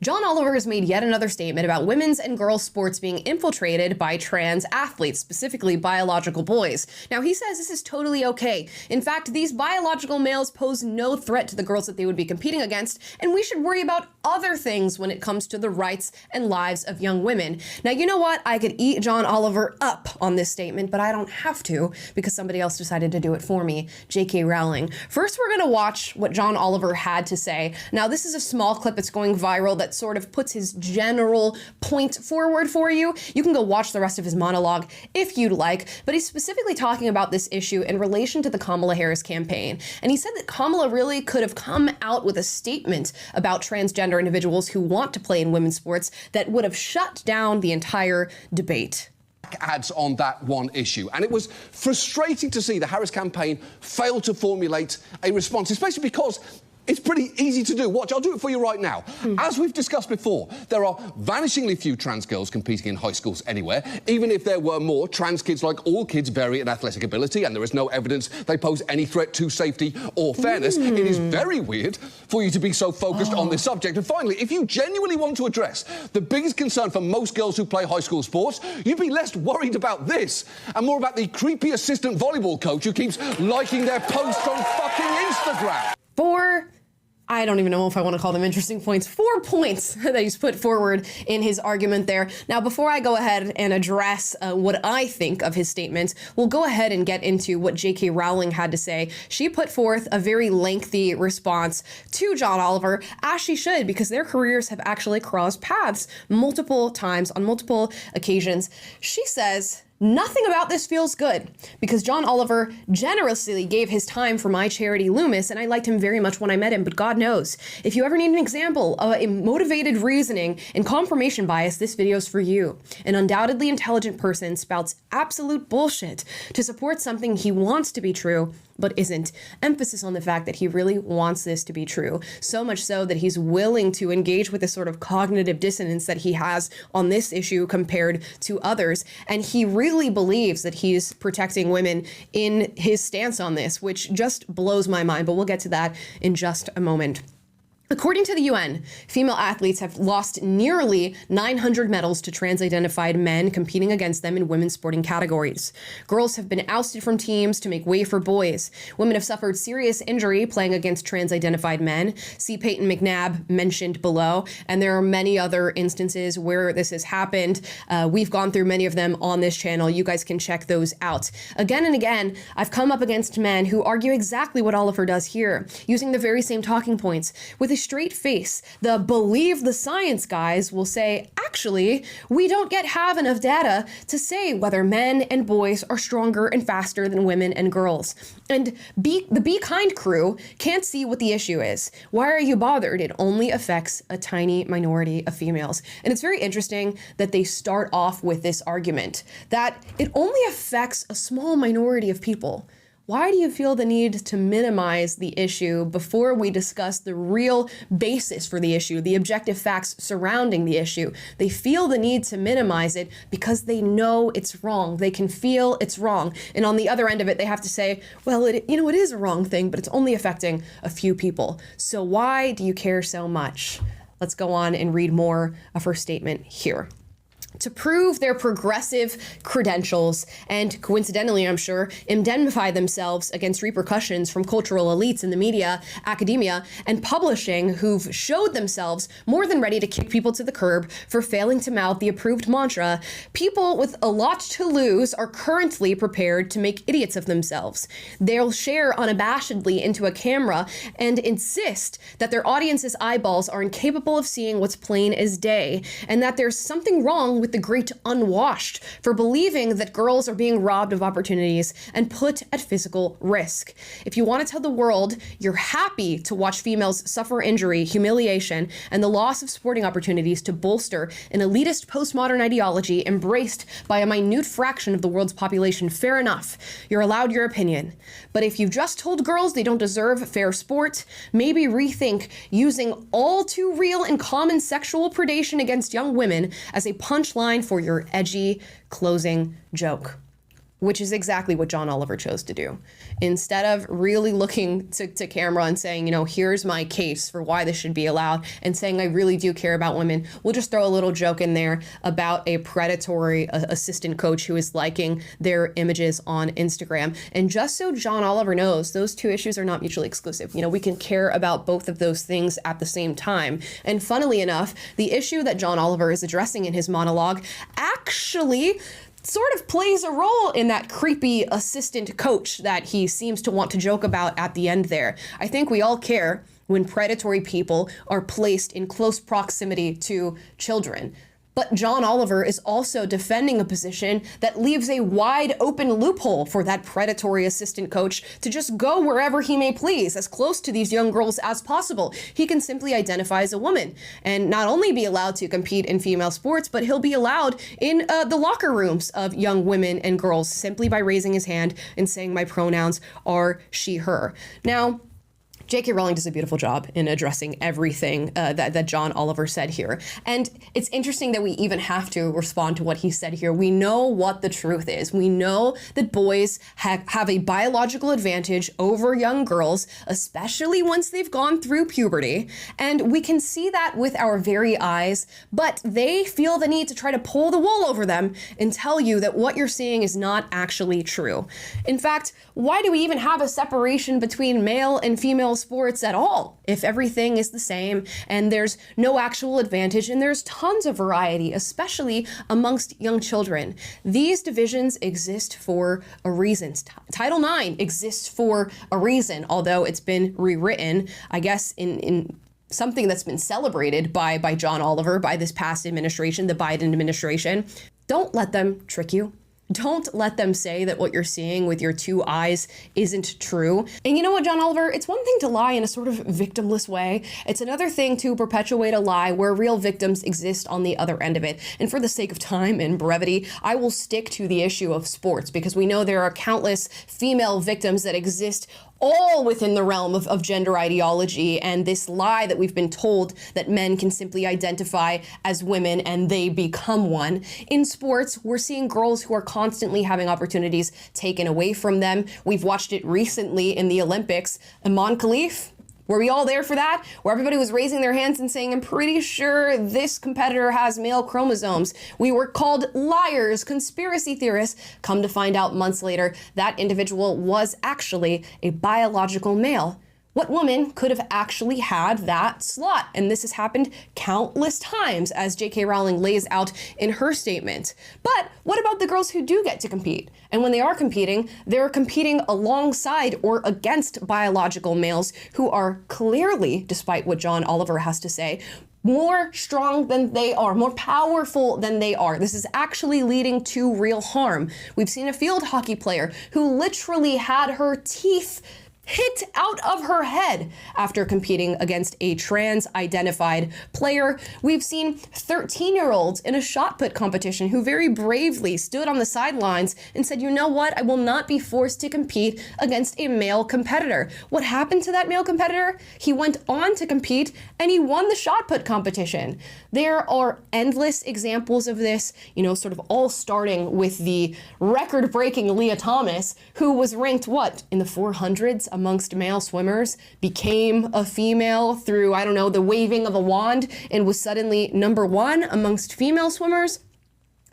John Oliver has made yet another statement about women's and girls' sports being infiltrated by trans athletes, specifically biological boys. Now, he says this is totally okay. In fact, these biological males pose no threat to the girls that they would be competing against, and we should worry about other things when it comes to the rights and lives of young women. Now, you know what? I could eat John Oliver up on this statement, but I don't have to because somebody else decided to do it for me, J.K. Rowling. First, we're going to watch what John Oliver had to say. Now, this is a small clip that's going viral that sort of puts his general point forward for you. You can go watch the rest of his monologue if you'd like, but he's specifically talking about this issue in relation to the Kamala Harris campaign. And he said that Kamala really could have come out with a statement about transgender individuals who want to play in women's sports that would have shut down the entire debate. Ads on that one issue. And it was frustrating to see the Harris campaign fail to formulate a response, especially because it's pretty easy to do. Watch, I'll do it for you right now. As we've discussed before, there are vanishingly few trans girls competing in high schools anywhere. Even if there were more, trans kids, like all kids, vary in athletic ability, and there is no evidence they pose any threat to safety or fairness. It is very weird for you to be so focused on this subject. And finally, if you genuinely want to address the biggest concern for most girls who play high school sports, you'd be less worried about this and more about the creepy assistant volleyball coach who keeps liking their posts on fucking Instagram. I don't even know if I want to call them interesting points. 4 points that he's put forward in his argument there. Now, before I go ahead and address what I think of his statements, we'll go ahead and get into what J.K. Rowling had to say. She put forth a very lengthy response to John Oliver, as she should, because their careers have actually crossed paths multiple times on multiple occasions. She says, "Nothing about this feels good because John Oliver generously gave his time for my charity Loomis, and I liked him very much when I met him, but God knows, if you ever need an example of a motivated reasoning and confirmation bias, this video's for you. An undoubtedly intelligent person spouts absolute bullshit to support something he wants to be true, but isn't. Emphasis on the fact that he really wants this to be true. So much so that he's willing to engage with this sort of cognitive dissonance that he has on this issue compared to others. And he really believes that he's protecting women in his stance on this, which just blows my mind. But we'll get to that in just a moment. According to the UN, female athletes have lost nearly 900 medals to trans-identified men competing against them in women's sporting categories. Girls have been ousted from teams to make way for boys. Women have suffered serious injury playing against trans-identified men. See Peyton McNabb mentioned below, and there are many other instances where this has happened. We've gone through many of them on this channel. You guys can check those out. Again and again, I've come up against men who argue exactly what Oliver does here, using the very same talking points. With a straight face, the believe the science guys will say, actually, we don't yet have enough data to say whether men and boys are stronger and faster than women and girls. And the Be Kind crew can't see what the issue is. Why are you bothered? It only affects a tiny minority of females. And it's very interesting that they start off with this argument that it only affects a small minority of people. Why do you feel the need to minimize the issue before we discuss the real basis for the issue, the objective facts surrounding the issue? They feel the need to minimize it because they know it's wrong. They can feel it's wrong. And on the other end of it, they have to say, well, it is a wrong thing, but it's only affecting a few people. So why do you care so much? Let's go on and read more of her statement here. To prove their progressive credentials and, coincidentally, I'm sure, indemnify themselves against repercussions from cultural elites in the media, academia, and publishing who've showed themselves more than ready to kick people to the curb for failing to mouth the approved mantra, people with a lot to lose are currently prepared to make idiots of themselves. They'll share unabashedly into a camera and insist that their audience's eyeballs are incapable of seeing what's plain as day, and that there's something wrong with the great unwashed for believing that girls are being robbed of opportunities and put at physical risk. If you want to tell the world you're happy to watch females suffer injury, humiliation, and the loss of sporting opportunities to bolster an elitist postmodern ideology embraced by a minute fraction of the world's population, fair enough. You're allowed your opinion. But if you've just told girls they don't deserve fair sport, maybe rethink using all too real and common sexual predation against young women as a punchline for your edgy closing joke. which is exactly what John Oliver chose to do. Instead of really looking to camera and saying, here's my case for why this should be allowed, and saying I really do care about women, we'll just throw a little joke in there about a predatory assistant coach who is liking their images on Instagram. And just so John Oliver knows, those two issues are not mutually exclusive. We can care about both of those things at the same time. And funnily enough, the issue that John Oliver is addressing in his monologue actually sort of plays a role in that creepy assistant coach that he seems to want to joke about at the end there. I think we all care when predatory people are placed in close proximity to children. But John Oliver is also defending a position that leaves a wide open loophole for that predatory assistant coach to just go wherever he may please, as close to these young girls as possible. He can simply identify as a woman and not only be allowed to compete in female sports, but he'll be allowed in the locker rooms of young women and girls simply by raising his hand and saying my pronouns are she, her. Now, J.K. Rowling does a beautiful job in addressing everything that John Oliver said here. And it's interesting that we even have to respond to what he said here. We know what the truth is. We know that boys have a biological advantage over young girls, especially once they've gone through puberty. And we can see that with our very eyes, but they feel the need to try to pull the wool over them and tell you that what you're seeing is not actually true. In fact, why do we even have a separation between male and female sports at all if everything is the same and there's no actual advantage and there's tons of variety, especially amongst young children? These divisions exist for a reason. Title IX exists for a reason, although it's been rewritten, I guess, in something that's been celebrated by John Oliver, by this past administration, the Biden administration. Don't let them trick you. Don't let them say that what you're seeing with your two eyes isn't true. And you know what, John Oliver? It's one thing to lie in a sort of victimless way. It's another thing to perpetuate a lie where real victims exist on the other end of it. And for the sake of time and brevity, I will stick to the issue of sports because we know there are countless female victims that exist all within the realm of gender ideology and this lie that we've been told that men can simply identify as women and they become one. In sports, we're seeing girls who are constantly having opportunities taken away from them. We've watched it recently in the Olympics. Iman Khalif, were we all there for that? Where everybody was raising their hands and saying, I'm pretty sure this competitor has male chromosomes. We were called liars, conspiracy theorists. Come to find out months later, that individual was actually a biological male. What woman could have actually had that slot? And this has happened countless times, as J.K. Rowling lays out in her statement. But what about the girls who do get to compete? And when they are competing, they're competing alongside or against biological males who are clearly, despite what John Oliver has to say, more strong than they are, more powerful than they are. This is actually leading to real harm. We've seen a field hockey player who literally had her teeth hit out of her head after competing against a trans-identified player. We've seen 13-year-olds in a shot put competition who very bravely stood on the sidelines and said, you know what, I will not be forced to compete against a male competitor. What happened to that male competitor? He went on to compete and he won the shot put competition. There are endless examples of this, sort of all starting with the record-breaking Leah Thomas, who was ranked, in the 400s amongst male swimmers, became a female through, the waving of a wand, and was suddenly number one amongst female swimmers.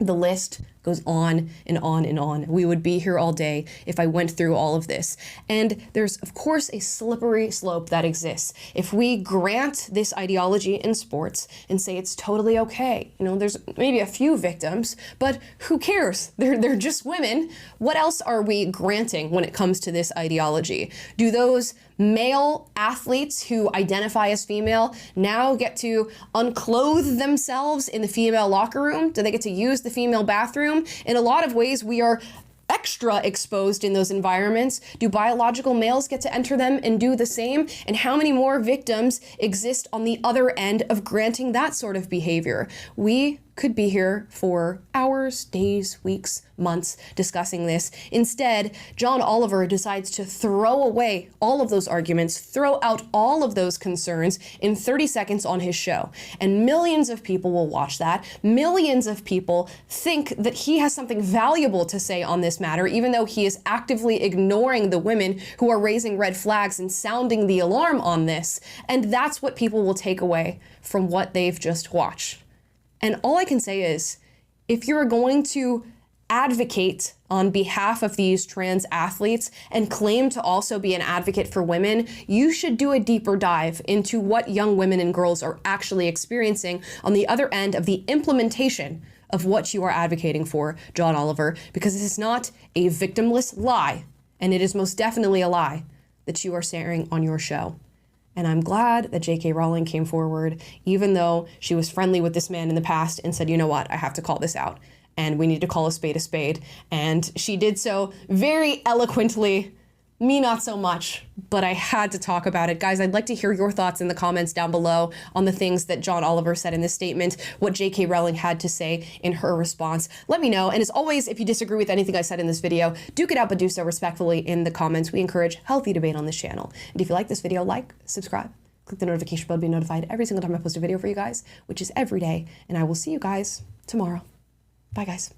The list goes on and on and on. We would be here all day if I went through all of this. And there's, of course, a slippery slope that exists. If we grant this ideology in sports and say it's totally okay, there's maybe a few victims, but who cares? They're just women. What else are we granting when it comes to this ideology? Do those male athletes who identify as female now get to unclothe themselves in the female locker room? Do they get to use the female bathroom? In a lot of ways, we are extra exposed in those environments. Do biological males get to enter them and do the same? And how many more victims exist on the other end of granting that sort of behavior? We could be here for hours, days, weeks, months discussing this. Instead, John Oliver decides to throw away all of those arguments, throw out all of those concerns in 30 seconds on his show. And millions of people will watch that. Millions of people think that he has something valuable to say on this matter, even though he is actively ignoring the women who are raising red flags and sounding the alarm on this. And that's what people will take away from what they've just watched. And all I can say is, if you're going to advocate on behalf of these trans athletes and claim to also be an advocate for women, you should do a deeper dive into what young women and girls are actually experiencing on the other end of the implementation of what you are advocating for, John Oliver, because this is not a victimless lie, and it is most definitely a lie that you are sharing on your show. And I'm glad that J.K. Rowling came forward, even though she was friendly with this man in the past and said, you know what, I have to call this out. And we need to call a spade a spade. And she did so very eloquently. Me, not so much, but I had to talk about it. Guys, I'd like to hear your thoughts in the comments down below on the things that John Oliver said in this statement, what J.K. Rowling had to say in her response. Let me know. And as always, if you disagree with anything I said in this video, duke it out, but do so respectfully in the comments. We encourage healthy debate on this channel. And if you like this video, like, subscribe, click the notification bell to be notified every single time I post a video for you guys, which is every day. And I will see you guys tomorrow. Bye, guys.